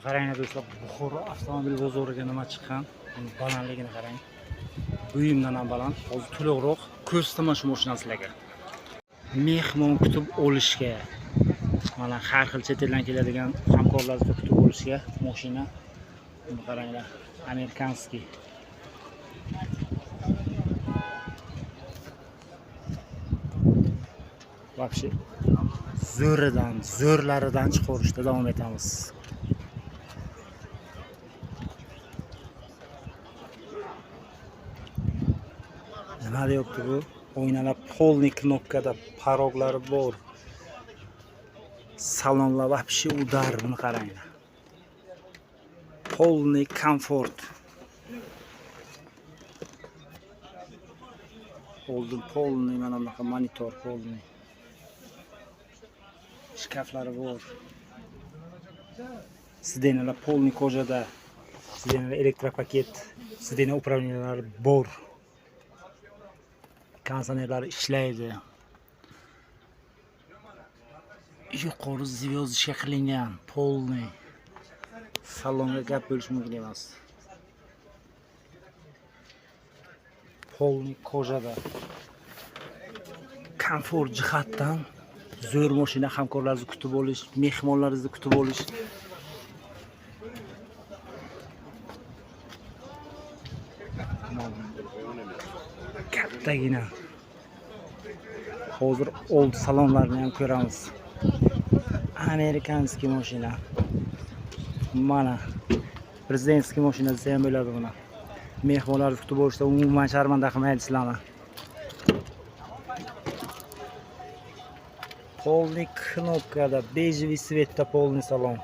Qaranglar do'stlar, Buxoro avtomobil bozoriga nima chiqqan? Balandligini qarang. Buyumdan ham baland. Hozir to'liqroq ko'rsataman shu mashinani sizlarga. Mehmon kutib olishga, mana har xil chet eldan keladigan hamkorlarni kutib olishga mashina. Buni qaranglar, amerikanskiy. Вообще zo'rlaridan chiqarishda davom etamiz. Nima deyapti bu? O'ynalar polniy knopkada paroglari bor. Salonlar вообще udar, buni qaranglar. Polniy komfort. Oldin polniy, mana bunaqa monitor polniy. Shkaflari bor. Sidenalar polniy kojada. Sidenalar elektropaket. Sidena upravleniялari bor. Konditsionerlar ishlaydi. Yuqori zvyozdichka qilingan polniy. Salonga gap bo'lish mumkin emas. Polniy kojada. Komfort jihatdan zo'r mashina, hamkorlaringizni kutib olish, mehmonlaringizni kutib olish. Kattagina. Hozir old salonlarni ham ko'ramiz. Amerikanskiy mashina. Mana prezidentskiy mashina desa ham bo'ladi buni. Mehmonlarni kutib olishda umuman sharmanda qilmaydi sizlarni. Polniy knopkada, bejevый svetda polniy salon.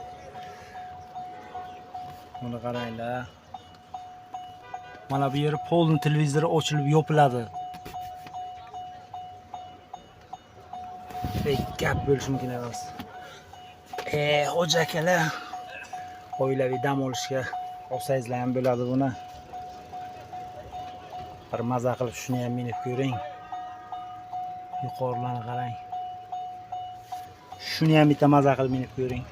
Buni qaranglar. Mana bu yeri polniy televizori ochilib yopiladi. Gap bo'lish mumkin emas. Xo'ja akalar, oilaviy dam olishga olsangizlar ham bo'ladi buni. Bir maza qilib shuni ham minib ko'ring. Yuqorilarni qarang. Shuni ham bitta maza qilib minib ko'ring.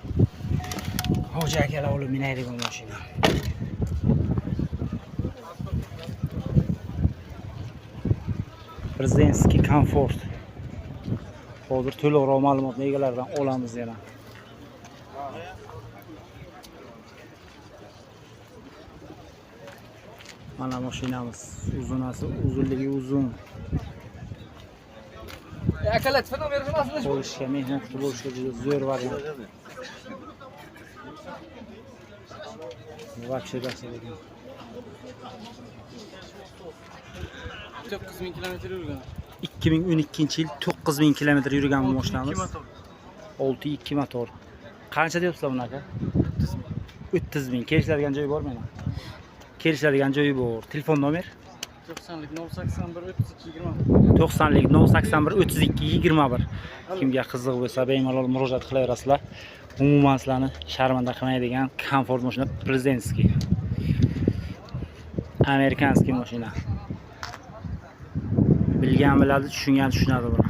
Xo'ja akalar olib minaydigan mashina. Prezidentskiy komfort. Hozir to'liqroq ma'lumotni egalaridan olamiz yana. Mana mashinamiz, uzunligi uzun. Akalat falan vermezsiniz. Olishga, mehmon kutib olishga juda zo'r variant. Вообще dastur ekan. 9000 kilometr yurgan. 2012-yil 9000 kilometr yurgan bu mashinamiz. 6.2 motor. Qancha deyapsizlar bunaqa? 300.000. Kelishadigan joyi bormi mana? Kelishadigan joyi bor. Telefon nomer? 90lik 081 32 20. 90lik 081 32 21. Kimga qiziq bo'lsa bemalol murojaat qilaverasizlar. Umuman sizlarni sharmanda qilmaydigan komfort mashina, prezidentskiy. Amerikanskiy mashina. Bilgan biladi, tushungan tushunadi buni.